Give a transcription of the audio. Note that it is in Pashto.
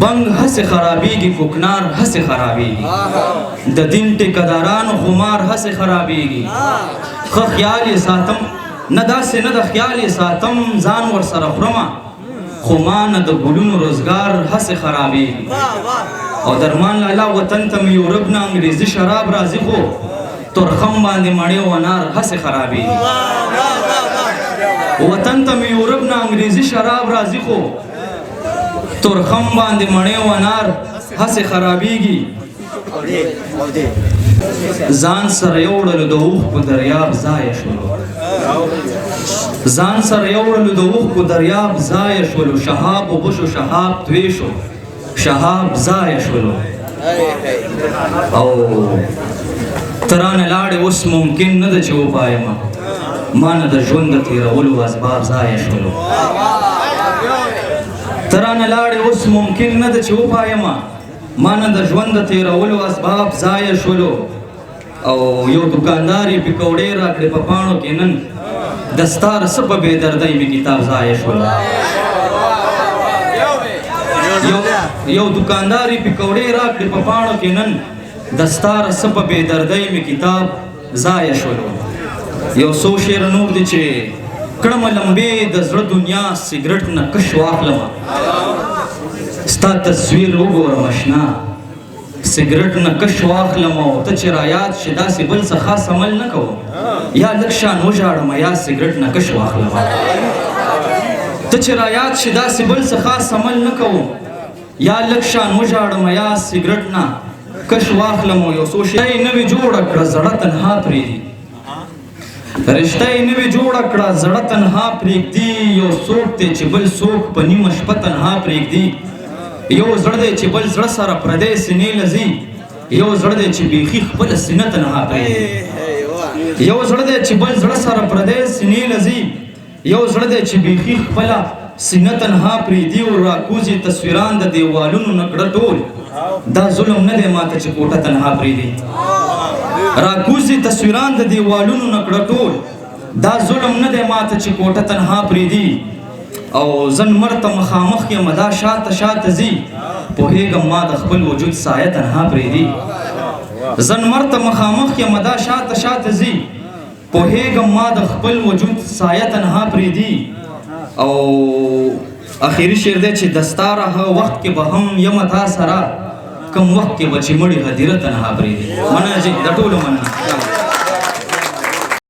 بنگ هس خرابیږي کوکنار هس خرابیږي د دین ټیکدارانو خمار هس خرابیږي خو خیال یې ساتم نه داسې نه د خیال یې ساتم ځان ورسره خورمه خو ما نه د ګلونو روزګار هس خرابیږي او درمان لالا وطن ته مې یورپ نه انګریزي شراب راځي خو ترخم باندې مړې و انار هس خرابیږي وطن ته مې یورپ نه انګریزي شراب راځي خو ترخم باندې مړې و انار هسې خرابیږي ځان سره یوړلو د اوښ په دریاب ضایع شولو ځان سره یوړلو د اوښ په دریاب ضایع شولو شهاب اوبه شو شهاب توی شو شهاب ضایع شولو او ترانه لاړې اوس ممکن نه ده چې وپایمه ما نه د ژوند د تېرولو اسباب ضایع شولو ترانه لاړې اوس ممکن نه ده چې وپایمه ما نه د ژوند د تېرولو اسباب ضایع شولو او یو دوکاندار یې پکوړې راکړې په پاڼو کې نن دستار څه په بې دردۍ مې کتاب ضایع شولو یو دوکاندار یې پکوړې راکړې په پاڼو کې نن دستار څه په بې دردۍ مې کتاب ضایع شولو یو څو شعر نور دي چې کړمه لمبې د زړه دنیا سګرټ نه کش واخلمه ستا تصویر وګورم اشنا سګرټ نه کش واخلم او ته چې رایاد شې داسې بل څه خاص عمل نه کوم یا لږ شان وژاړم یا سګرټ نه کش واخلم ته چې رایاد شې داسې بل څه خاص عمل نه کوم یا لږ شان وژاړم یا سګرټ نه کش واخلم یو څو شی نوې جوړه کړه زړه تنها پرېږدي رشته یې نوې جوړه کړه زړه تنها پرېږدي یو څوک دی چې بل څوک په نیمه شپه تنها پرېږدي یو زړه دی چې بل زړه سره پردی سینې له ځي یو زړه دی چې بیخي خپله سینه تنها پرېږدي یو زړه دی چې بل زړه سره پردی سینې له ځي یو زړه دی چې بیخي خپله سینه تنها پرېږدي او راکوزي تصویران د دیوالونو نه کړه ټول دا ظلم نه دی ماته چې کوټه تنها پرېږدي راکوزي تصویران د دیوالونو نه کړه ټول دا ظلم نه دی ماته چې کوټه تنها پرېږدي او زن مرته مخامخ یم دا شاته شاته ځي پوهېږم ما د خپل وجود سایه تنها پرېږدي زن مرته مخامخ یم دا شاته شاته ځي پوهېږم ما د خپل وجود سایه تنها پرېږدي او اخري شعر دی چې دستاره هغه وخت کې به هم یم تا سره کم وخت کې به چې مړي هدیره تنها پرېږدي مننه جي د ټولو مننه